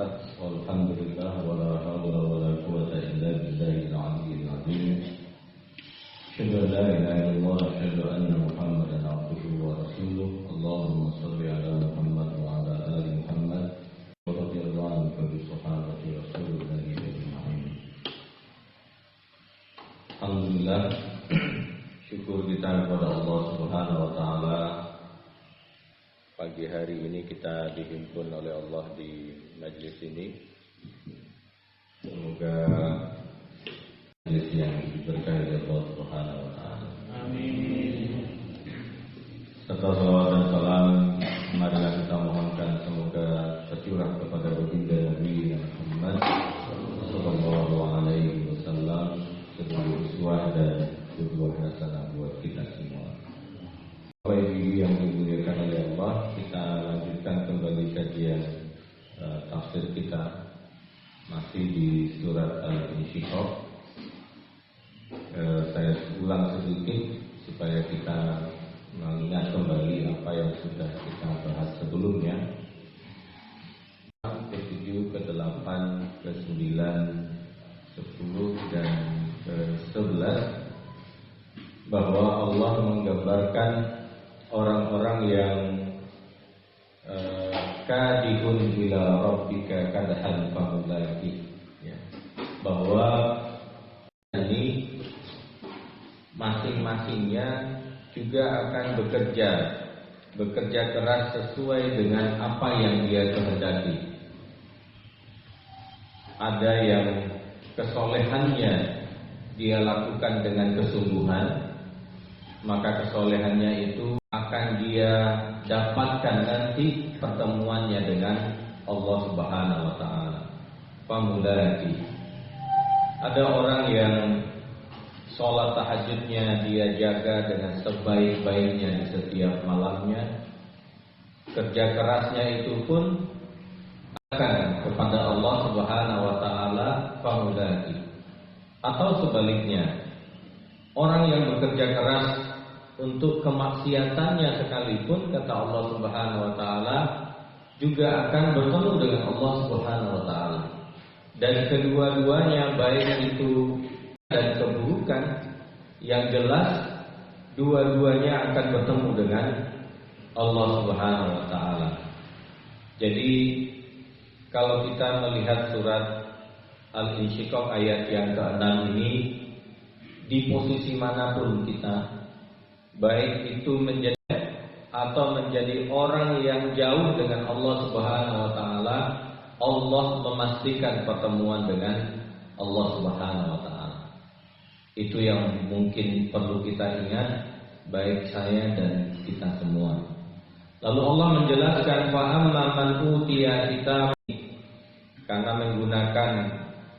ba'd. Walhamdulillah wala haula wala quwwata illa billahil aliyyil azim. Asyhadu an la ilaha illallah wa asyhadu anna Muhammadan abduhu wa rasuluh. Allahumma shalli ala Muhammad wa ala ali Muhammad. Wa radhiyallahu anhu bi sahabati Rasulillah ajma'in. Alhamdulillah, syukur kita kepada Allah Subhanahu wa taala. Pagi hari ini kita dihimpun oleh Allah di majlis ini. Semoga majlis yang diberkahi oleh Allah Subhanahu wa taala. Amin. Serta salawat dan salam marilah kita mohonkan semoga tercurah kepada baginda Nabi Muhammad sallallahu alaihi wasallam sebagai uswah dan qudwah hasanah buat kita semua. Bapak Ibu yang dimuliakan oleh Allah, kita lanjutkan kembali kajian tafsir kita masih di surat Al-Insyiqaq. Saya ulang sedikit supaya kita mengingat kembali apa yang sudah kita bahas sebelumnya. Ke-7, ke-8, ke-9, 10 dan ke-11 bahwa Allah menggambarkan orang-orang yang kadihun ila rabbika kadhan famulaki, ya, bahwa ini masing-masingnya juga akan bekerja keras sesuai dengan apa yang dia kehendaki. Ada yang kesolehannya dia lakukan dengan kesungguhan, maka kesolehannya itu akan dia dapatkan nanti pertemuannya dengan Allah Subhanahu wa taala. Pamulaki. Ada orang yang sholat tahajudnya dia jaga dengan sebaik-baiknya di setiap malamnya. Kerja kerasnya itu pun akan kepada Allah Subhanahu wa taala. Pamulaki. Atau sebaliknya, orang yang bekerja keras untuk kemaksiatannya sekalipun, kata Allah Subhanahu wa taala, juga akan bertemu dengan Allah Subhanahu wa taala. Dan kedua-duanya, baik itu dan keburukan, yang jelas dua-duanya akan bertemu dengan Allah Subhanahu wa taala. Jadi kalau kita melihat surat Al-Insyiqaq ayat yang ke-6 ini, di posisi manapun kita, baik itu menjadi atau menjadi orang yang jauh dengan Allah Subhanahu wa taala, Allah memastikan pertemuan dengan Allah Subhanahu wa taala. Itu yang mungkin perlu kita ingat, baik saya dan kita semua. Lalu Allah menjelaskan fa amma man utiya kitab, karena menggunakan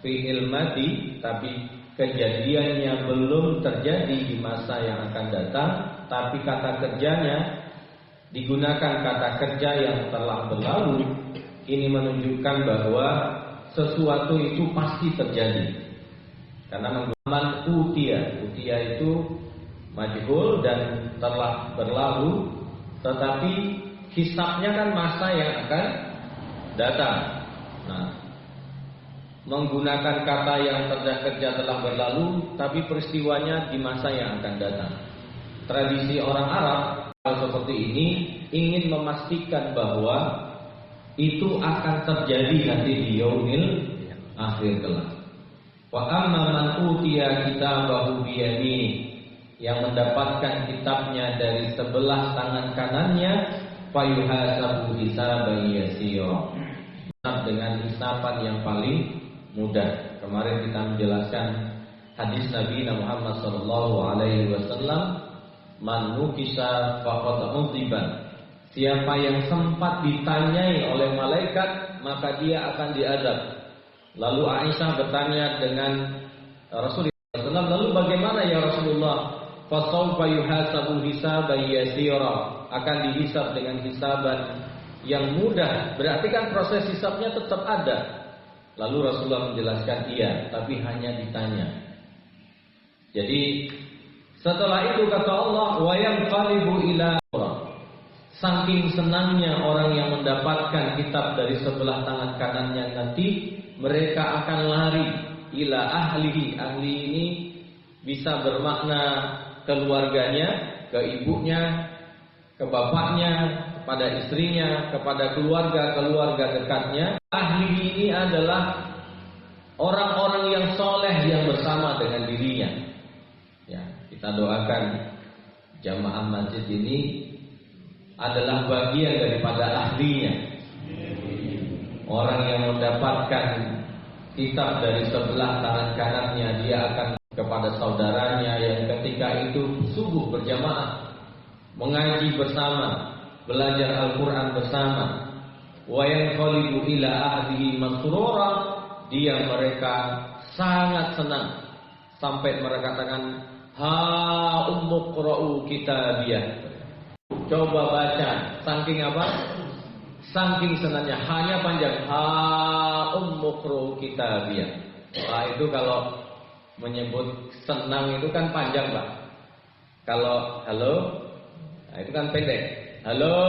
fi'il madi tapi kejadiannya belum terjadi di masa yang akan datang, tapi kata kerjanya digunakan kata kerja yang telah berlalu. Ini menunjukkan bahwa sesuatu itu pasti terjadi. Karena menggunakan utia itu majhul dan telah berlalu, tetapi hisabnya kan masa yang akan datang. Nah, menggunakan kata yang kerja telah berlalu, tapi peristiwanya di masa yang akan datang. Tradisi orang Arab seperti ini ingin memastikan bahwa itu akan terjadi nanti di yaumil akhir kelak. Wa amma man utiya kitabahu biyamini, yang mendapatkan kitabnya dari sebelah tangan kanannya, fayuhasabu hisaban yasira, dengan hisaban yang paling mudah. Kemarin kita menjelaskan hadis Nabi Muhammad sallallahu alaihi wasallam, man nukisa faqad udziban, siapa yang sempat ditanyai oleh malaikat maka dia akan diazab. Lalu Aisyah bertanya dengan Rasulullah SAW, lalu bagaimana ya Rasulullah? Fasawfa yuhasabu hisaban yasira, akan dihisab dengan hisaban yang mudah. Berarti kan proses hisabnya tetap ada. Lalu Rasulullah menjelaskan, iya, tapi hanya ditanya. Jadi setelah itu kata Allah, wa yanqalibu ila, saking senangnya orang yang mendapatkan kitab dari sebelah tangan kanannya nanti, mereka akan lari ila ahlihi. Ahli ini bisa bermakna keluarganya, ke ibunya, ke bapaknya, kepada istrinya, kepada keluarga dekatnya. Ahli ini adalah orang-orang yang soleh yang bersama dengan dirinya. Ya, kita doakan jamaah masjid ini adalah bagian daripada ahlinya. Orang yang mendapatkan kitab dari sebelah tangan kanannya, dia akan kepada saudaranya yang ketika itu subuh berjamaah, mengaji bersama, belajar Al-Quran bersama. Wa yanqalibu ila ahlihi masrura, dia mereka sangat senang sampai mereka katakan, ha ummuqra'u kitabiyah. Coba baca, saking apa? Saking senangnya, hanya panjang, ha ummuqra'u kitabiyah. Nah, itu kalau menyebut senang itu kan panjang, Pak. Kalau halo, nah, itu kan pendek. Halo,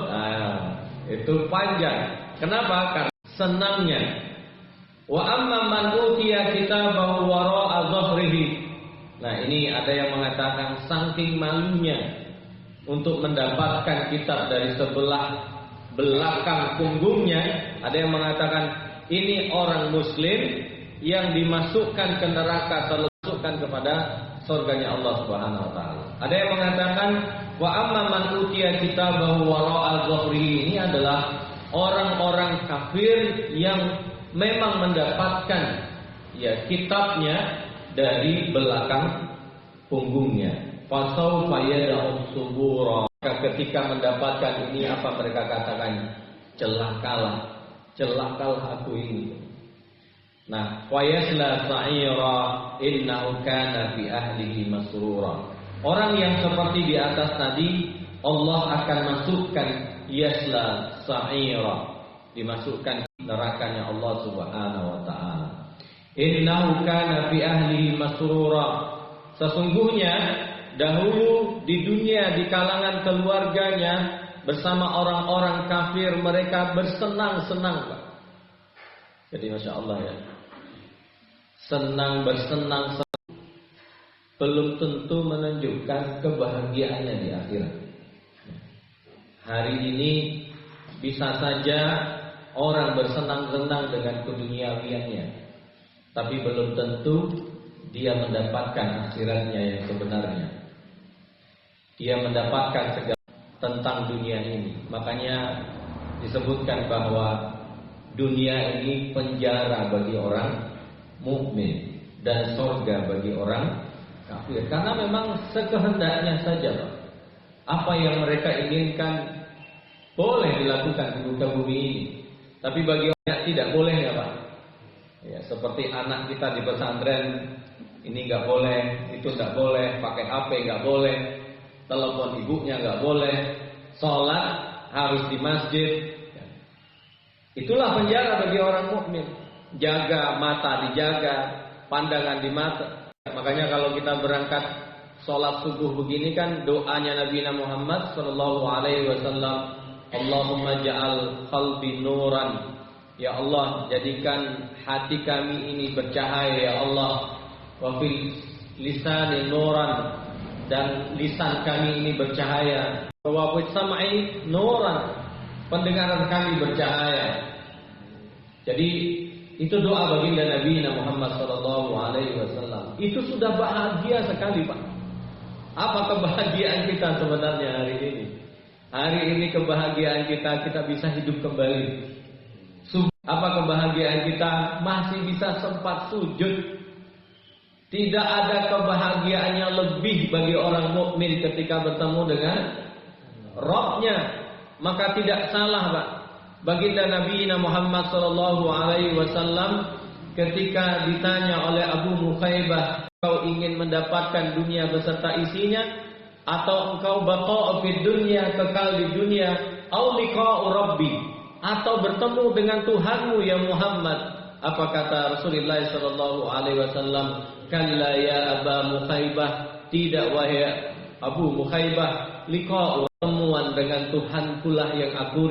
nah, itu panjang. Kenapa? Karena senangnya. Wa amma man utiya kitabahu wara'a dhahrihi. Nah, ini ada yang mengatakan saking malunya untuk mendapatkan kitab dari sebelah belakang punggungnya. Ada yang mengatakan ini orang muslim yang dimasukkan ke neraka, termasukkan kepada surganya Allah Subhanahu wa taala. Ada yang mengatakan wa amma man utiya kitabahu wara'a dhahrihi, ini adalah orang-orang kafir yang memang mendapatkan ya kitabnya dari belakang punggungnya. Fasawfa yad'u subura. Ketika mendapatkan ini, apa mereka katakan? Celakalah aku ini. Nah, wa yasla sa'ira innahu kana fi ahlihi masrura. Orang yang seperti di atas tadi, Allah akan masukkan yasla sa'ira, dimasukkan nerakanya Allah Subhanahu wa taala. Innahu kana fi ahlihi masrura. Sesungguhnya dahulu di dunia di kalangan keluarganya bersama orang-orang kafir mereka bersenang-senang, Pak. Jadi Masya Allah ya, bersenang belum tentu menunjukkan kebahagiaannya di akhirat. Hari ini bisa saja orang bersenang-senang dengan keduniawiannya, tapi belum tentu dia mendapatkan akhiratnya yang sebenarnya. Dia mendapatkan segala tentang dunia ini. Makanya disebutkan bahwa dunia ini penjara bagi orang mukmin dan surga bagi orang kafir. Karena memang sekehendaknya saja, Pak. Apa yang mereka inginkan boleh dilakukan di muka bumi ini. Tapi bagi orang yang tidak boleh ya, Pak. Ya, seperti anak kita di pesantren, ini nggak boleh, itu nggak boleh, pakai HP nggak boleh, telepon ibunya nggak boleh, sholat harus di masjid. Itulah penjara bagi orang mukmin. Jaga mata, dijaga pandangan di mata. Makanya kalau kita berangkat sholat subuh begini kan doanya Nabi Muhammad Sallallahu Alaihi Wasallam, Allahumma ja'al qalbi nuran. Ya Allah, jadikan hati kami ini bercahaya ya Allah. Wa fil lisani nuran, dan lisan kami ini bercahaya. Wa fis sam'i nuran, pendengaran kami bercahaya. Jadi itu doa baginda Nabi Muhammad Sallallahu Alaihi Wasallam. Itu sudah bahagia sekali, Pak. Apa kebahagiaan kita sebenarnya hari ini? Hari ini kebahagiaan kita bisa hidup kembali. Apa kebahagiaan kita? Masih bisa sempat sujud. Tidak ada kebahagiaan yang lebih bagi orang mukmin ketika bertemu dengan Rabb-nya. Maka tidak salah, Pak, baginda Nabi Muhammad Sallallahu Alaihi Wasallam ketika ditanya oleh Abu Mukhaybah, engkau ingin mendapatkan dunia beserta isinya, atau engkau baqa fid dunya, kekal di dunia, au liqa'u rabbi, atau bertemu dengan Tuhanmu ya Muhammad? Apa kata Rasulullah Sallallahu Alaihi Wasallam? Kalla ya Aba Mukhaybah, tidak wahai Abu Mukhaybah, liqa, pertemuan dengan Tuhanku lah yang aku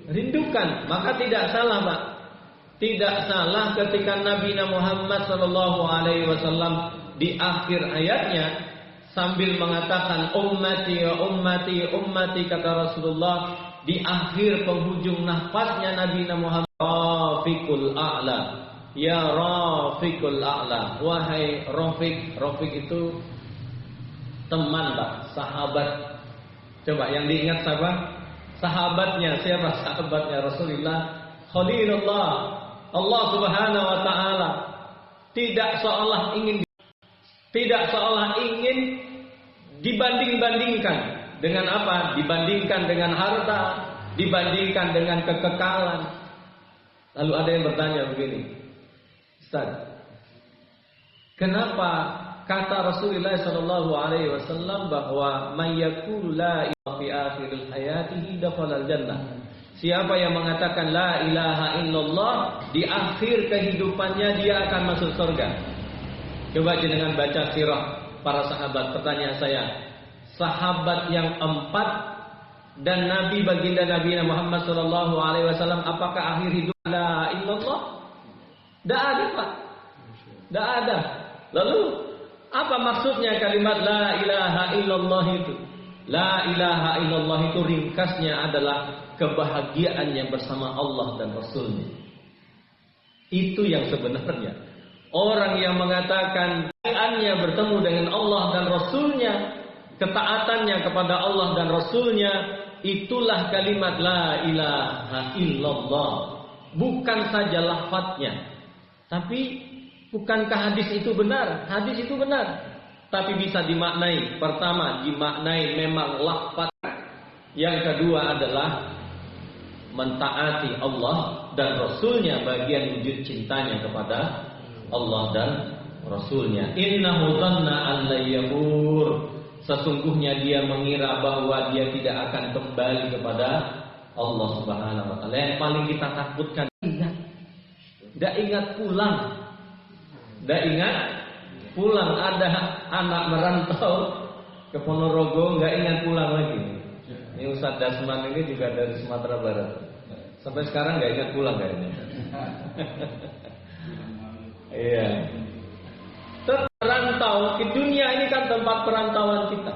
rindukan. Maka tidak salah, Pak. Tidak salah ketika Nabi Muhammad SAW di akhir ayatnya sambil mengatakan ummati ya ummati ummati, kata Rasulullah di akhir penghujung nafasnya Nabi Muhammad, Rafiqul A'la, ya Rafiqul A'la, wahai Rafiq. Rafiq itu teman, Pak, sahabat. Coba yang diingat siapa? Sahabatnya. Siapa sahabatnya Rasulullah? Khalilullah, Allah Subhanahu wa taala. Tidak seolah ingin dibanding-bandingkan dengan apa? Dibandingkan dengan harta, dibandingkan dengan kekekalan. Lalu ada yang bertanya begini, Ustaz, kenapa kata Rasulullah sallallahu alaihi wasallam bahwa may yaqul la ilaha fi akhiril hayatihi dakhalal jannah? Siapa yang mengatakan la ilaha illallah di akhir kehidupannya dia akan masuk surga. Coba jenengan baca sirah para sahabat. Pertanyaan saya, sahabat yang 4 dan Nabi baginda Nabi Muhammad sallallahu alaihi wasallam, apakah akhir hidup la illallah? Tidak ada, Pak. Tidak ada. Lalu apa maksudnya kalimat la ilaha illallah itu? La ilaha illallah itu ringkasnya adalah kebahagiaan yang bersama Allah dan Rasulnya. Itu yang sebenarnya. Orang yang mengatakan kebahagiaannya bertemu dengan Allah dan Rasulnya, ketaatannya kepada Allah dan Rasulnya, itulah kalimat la ilaha illallah. Bukan saja lafadznya, tapi bukankah hadis itu benar? Hadis itu benar, tapi bisa dimaknai. Pertama, dimaknai memang lafaz. Yang kedua adalah mentaati Allah dan Rasulnya, bagian wujud cintanya kepada Allah dan Rasulnya. Innahu dhanna an la yahur, sesungguhnya dia mengira bahwa dia tidak akan kembali kepada Allah Subhanahu wa taala. Yang paling kita takutkan, tidak ingat pulang. Tidak ingat pulang. Ada anak merantau ke Ponorogo nggak ingat pulang lagi. Ini Ustaz Dasman ini juga dari Sumatera Barat. Sampai sekarang nggak ingat pulang kayaknya. Iya. Terperantau ke dunia ini kan tempat perantauan kita.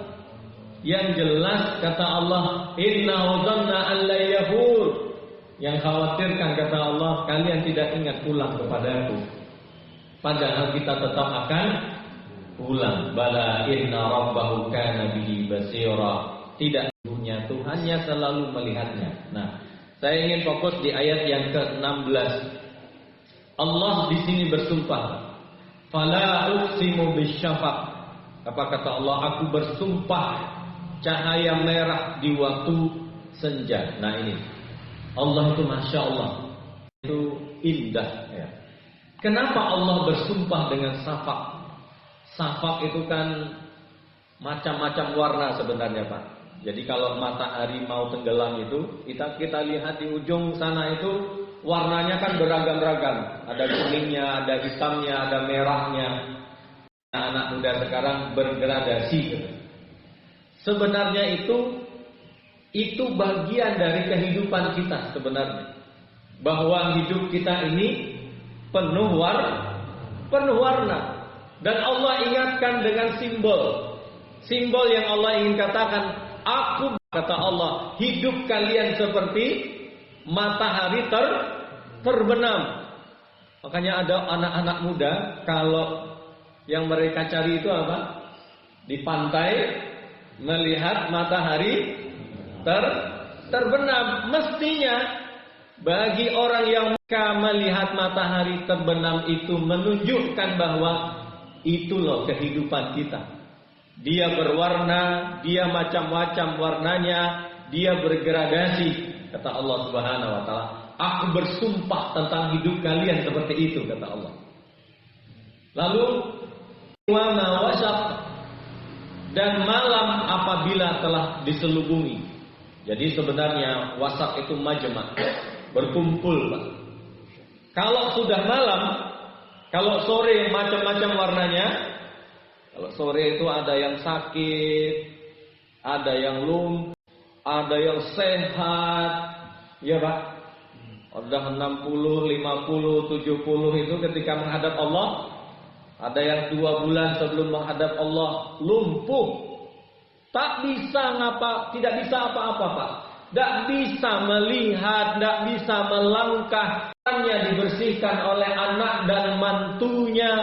Yang jelas kata Allah, innahu dhanna an la yahur. Yang khawatirkan kata Allah, kalian tidak ingat pulang kepadaku. Padahal kita tetap akan pulang. Bala inna rabbahu kana bihi basira. Tidak punya Tuhannya selalu melihatnya. Nah, saya ingin fokus di ayat yang ke-16. Allah di sini bersumpah. Fala uqsimu bisyafaq. Apa kata Allah? Aku bersumpah cahaya merah di waktu senja. Nah ini, Allah itu masya Allah, itu indah. Ya. Kenapa Allah bersumpah dengan safaq? Safaq itu kan macam-macam warna sebenarnya, Pak. Jadi kalau matahari mau tenggelam itu, kita lihat di ujung sana itu warnanya kan beragam-ragam. Ada kuningnya, ada hitamnya, ada merahnya. Anak muda sekarang bergradasi. Sebenarnya itu bagian dari kehidupan kita sebenarnya. Bahwa hidup kita ini penuh warna. Dan Allah ingatkan dengan simbol yang Allah ingin katakan. Aku, kata Allah, hidup kalian seperti matahari terbenam. Makanya ada anak-anak muda, kalau yang mereka cari itu apa? Di pantai melihat matahari terbenam. Mestinya bagi orang yang melihat matahari terbenam itu menunjukkan bahwa itu loh kehidupan kita. Dia berwarna, dia macam-macam warnanya, dia bergradasi. Kata Allah Subhanahu wa taala, aku bersumpah tentang hidup kalian seperti itu, kata Allah. Lalu wa ma wasaq, dan malam apabila telah diselubungi. Jadi sebenarnya wasaq itu majma', berkumpul, Pak. Kalau sudah malam, kalau sore macam-macam warnanya. Kalau sore itu ada yang sakit, Ada yang lumpuh, ada yang sehat, ya Pak. Udah 60, 50, 70 itu ketika menghadap Allah. Ada yang 2 bulan sebelum menghadap Allah lumpuh, tak bisa tidak bisa apa-apa Pak. Tidak bisa melihat, tidak bisa melangkah. Hanya dibersihkan oleh anak dan mantunya.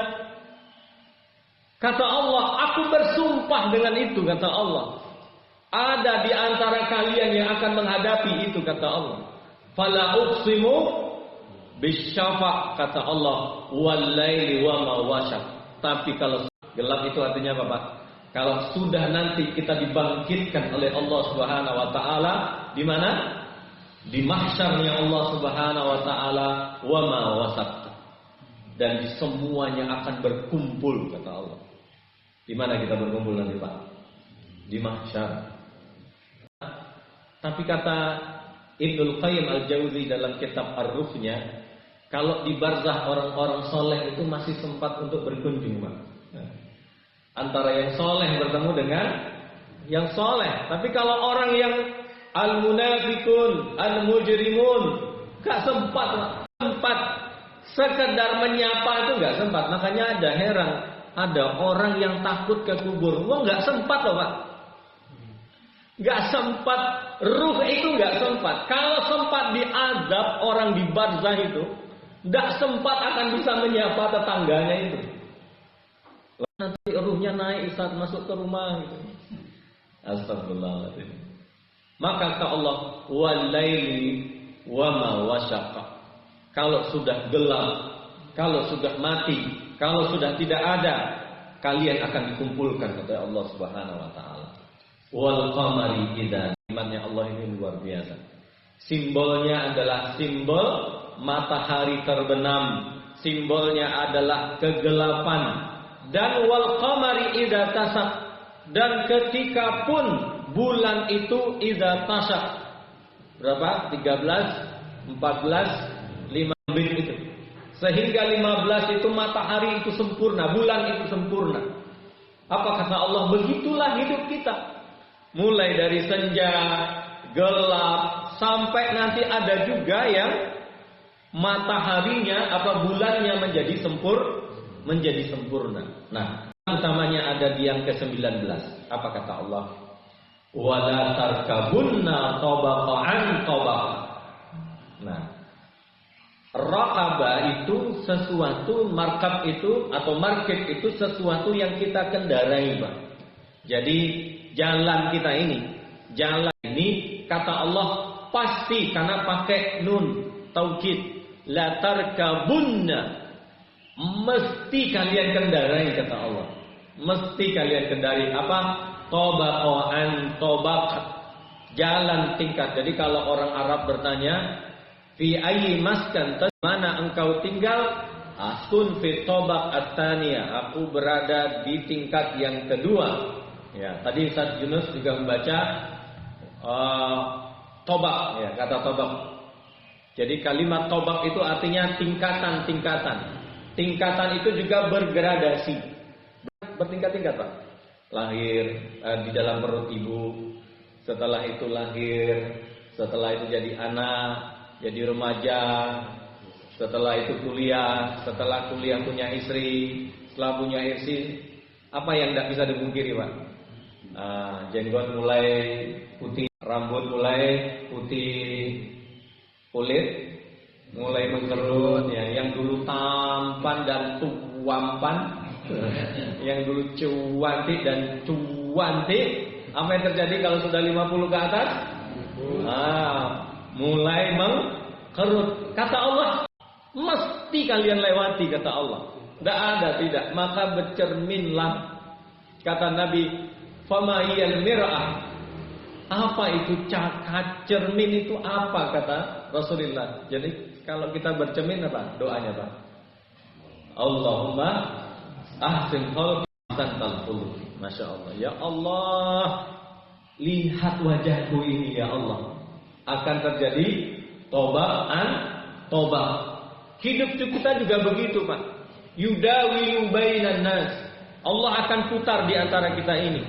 Kata Allah, aku bersumpah dengan itu, kata Allah. Ada di antara kalian yang akan menghadapi itu, kata Allah. Fala uqsimu bisyafa', kata Allah, wal laili wa ma wasaq. Tapi kalau gelap itu artinya apa, Pak? Kalau sudah nanti kita dibangkitkan oleh Allah Subhanahu wa taala, di mana? Di mahsyarnya Allah Subhanahu wa taala, wa ma wasaq. Dan semuanya akan berkumpul, kata Allah. Di mana kita berkumpul nanti, Pak? Di mahsyar. Tapi kata Ibnul Qayyim Al-Jauzi dalam kitab Ar-Ruhnya, kalau di barzah orang-orang soleh itu masih sempat untuk berkunjung, Pak. Antara yang soleh bertemu dengan yang soleh. Tapi kalau orang yang al-munafikun, al-mujrimun, gak sempat, Pak. Sempat sekedar menyapa itu gak sempat. Makanya ada heran, ada orang yang takut ke kubur. Wah, gak sempat loh, Pak. Gak sempat, ruh itu gak sempat. Kalau sempat diazab orang di barzah itu, gak sempat akan bisa menyapa tetangganya itu. Nanti ruhnya naik saat masuk ke rumah gitu. Astagfirullahaladzim. Maka kata Allah, walaili wa ma wasyaqa. Kalau sudah gelap, kalau sudah mati, kalau sudah tidak ada, kalian akan dikumpulkan, kata Allah Subhanahu wa taala. Wal qamari idza, imannya Allah ini luar biasa. Simbolnya adalah simbol matahari terbenam, simbolnya adalah kegelapan. Dan wal qamari idza tasaq, dan ketika pun bulan itu idza tasaq. Berapa? 13, 14, 15 itu. Sehingga 15 itu matahari itu sempurna, bulan itu sempurna. Apa kata Allah? Begitulah hidup kita. Mulai dari senja, gelap, sampai nanti ada juga yang mataharinya atau bulannya menjadi sempurna. Nah, utamanya ada di yang ke-19. Apa kata Allah? Wala tarkabunna tabaqan tabaq. Nah, raqaba itu sesuatu, markab itu atau market itu sesuatu yang kita kendarai, Pak. Jadi jalan kita ini kata Allah pasti, karena pakai nun taukid, la tarkabunna, mesti kalian kendarai, kata Allah. Mesti kalian kendarai apa? Tabaqan tabaq, jalan tingkat. Jadi kalau orang Arab bertanya, fi ayyi maskan, mana engkau tinggal? Askun fi tabaq at-tsaniyah, aku berada di tingkat yang kedua. Ya, tadi Ustaz Yunus juga membaca tobak, ya, kata tobak. Jadi kalimat tobak itu artinya tingkatan-tingkatan. Tingkatan itu juga bergradasi, bertingkat-tingkat, Pak. Lahir di dalam perut ibu, setelah itu lahir, setelah itu jadi anak, jadi remaja, setelah itu kuliah, setelah kuliah punya istri, setelah punya istri, apa yang tidak bisa dipungkiri, Pak? Jenggot mulai putih, rambut mulai putih, kulit mulai mengkerut, ya. Yang dulu tampan dan tuampan, yang dulu cuantik dan cuantik, apa yang terjadi kalau sudah 50 ke atas? Mulai mengkerut. Kata Allah, mesti kalian lewati, kata Allah. Tidak ada tidak, maka bercerminlah. Kata Nabi, fama hiyal mir'ah. Apa itu cermin itu apa, kata Rasulullah. Jadi kalau kita bercermin apa doanya, Pak? Allahumma ahsin khalqi ahsanal khuluqi. Masya Allah. Ya Allah, lihat wajahku ini, ya Allah. Akan terjadi tobaan tobah. Hidup kita juga begitu, Pak. Yudawilu bainan nas. Allah akan putar di antara kita ini.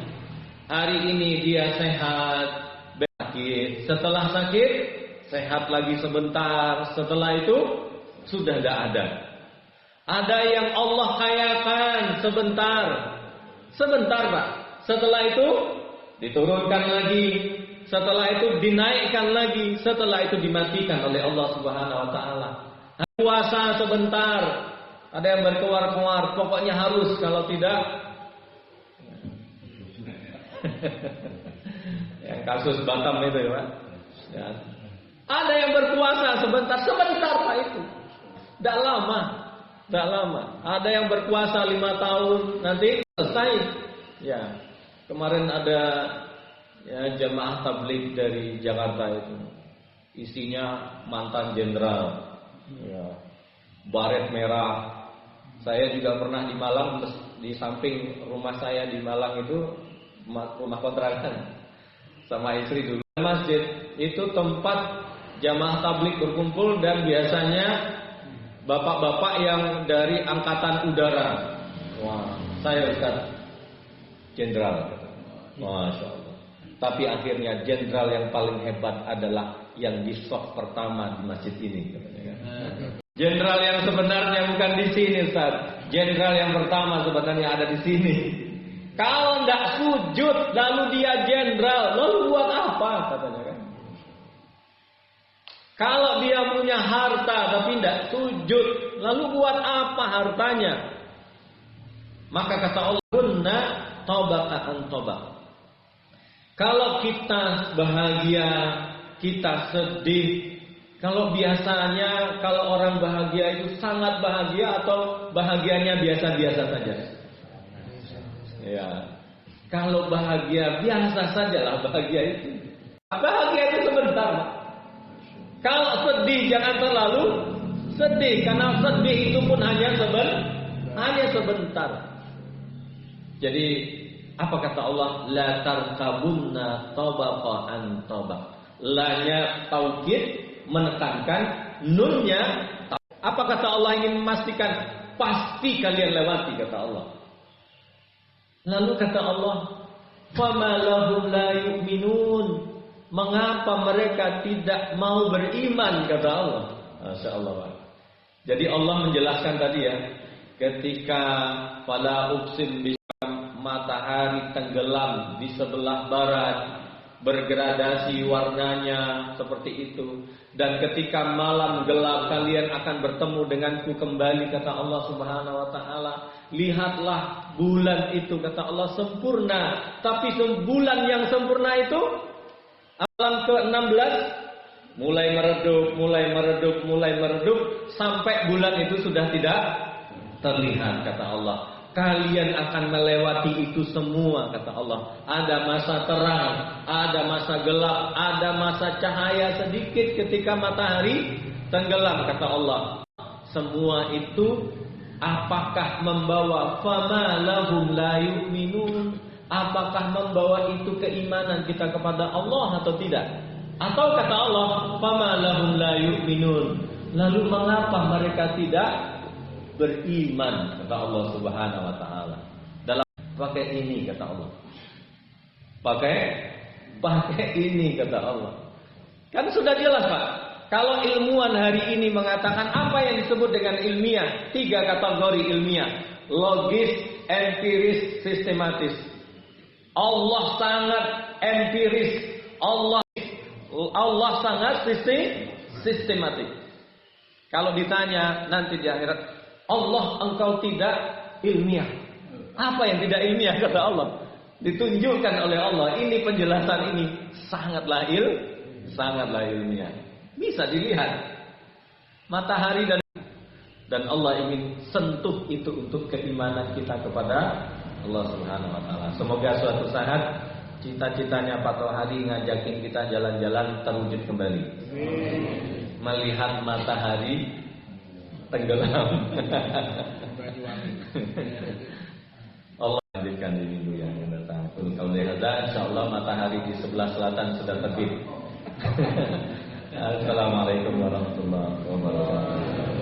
Hari ini dia sehat, sakit. Setelah sakit, sehat lagi sebentar. Setelah itu sudah tidak ada. Ada yang Allah kayakan sebentar, Pak. Setelah itu diturunkan lagi. Setelah itu dinaikkan lagi. Setelah itu dimatikan oleh Allah Subhanahu Wa Taala. Puasa sebentar. Ada yang berkeluar-keluar. Pokoknya harus, kalau tidak. Yang kasus Batam itu ya Pak. Ya. Ada yang berpuasa sebentar Pak itu. Tidak lama. Ada yang berpuasa 5 tahun, nanti selesai. Ya, kemarin ada jamaah tabligh dari Jakarta itu, isinya mantan jenderal, ya, baret merah. Saya juga pernah di Malang, di samping rumah saya di Malang itu rumah kontrakan sama istri dulu. Masjid itu tempat jamaah tabligh berkumpul dan biasanya bapak-bapak yang dari angkatan udara. Wah, saya Ustaz jenderal. Masya Allah. Tapi akhirnya jenderal yang paling hebat adalah yang di shaf pertama di masjid ini. Jenderal yang sebenarnya bukan di sini Ustaz. Jenderal yang pertama sebenarnya ada di sini. Kalau tidak sujud lalu dia jenderal, lalu buat apa katanya kan? Kalau dia punya harta tapi tidak sujud, lalu buat apa hartanya? Maka kata Allah, "Kunna tabaqatan tabaq." Kalau kita bahagia, kita sedih. Kalau biasanya kalau orang bahagia itu sangat bahagia atau bahagianya biasa-biasa saja? Ya. Kalau bahagia biasa sajalah bahagia itu. Bahagia itu sebentar. Kalau sedih jangan terlalu sedih, karena sedih itu pun hanya sebentar. Jadi apa kata Allah? La tarkabunna tabaqan tabaq. La-nya taukid menekankan, nunnya. Apa kata Allah ingin memastikan? Pasti kalian lewati kata Allah. Lalu kata Allah, "Fama lahum la yu'minun." Mengapa mereka tidak mau beriman kata Allah? Masya Allah. Jadi Allah menjelaskan tadi ya, ketika fala uqsim bisyam, matahari tenggelam di sebelah barat, bergradasi warnanya seperti itu, dan ketika malam gelap kalian akan bertemu denganku kembali kata Allah Subhanahu Wa Taala. Lihatlah bulan itu kata Allah sempurna, tapi bulan yang sempurna itu malam ke-16 mulai meredup sampai bulan itu sudah tidak terlihat kata Allah. Kalian akan melewati itu semua kata Allah. Ada masa terang, ada masa gelap, ada masa cahaya sedikit ketika matahari tenggelam kata Allah. Semua itu apakah membawa fama lahum la yu'minun? Apakah membawa itu keimanan kita kepada Allah atau tidak? Atau kata Allah, fama lahum la yu'minun. Lalu mengapa mereka tidak beriman kata Allah Subhanahu Wa Taala? Dalam pakai ini kata Allah. Pakai ini kata Allah. Kan sudah jelas Pak. Kalau ilmuwan hari ini mengatakan apa yang disebut dengan ilmiah, 3 kategori ilmiah: logis, empiris, sistematis. Allah sangat empiris, Allah sangat sistematik. Kalau ditanya nanti di akhirat, Allah engkau tidak ilmiah. Apa yang tidak ilmiah kata Allah? Ditunjukkan oleh Allah. Ini penjelasan ini sangatlah ilmiah. Bisa dilihat matahari dan Allah ingin sentuh itu untuk keimanan kita kepada Allah Subhanahu Wa Taala. Semoga suatu saat cita-citanya Pak Tohari ngajakin kita jalan-jalan terwujud kembali. Melihat matahari tenggelam. Allah lanjutkan di minggu yang datang. Kalau lihat, insyaallah matahari di sebelah selatan sudah terbit. Assalamualaikum warahmatullahi wabarakatuh.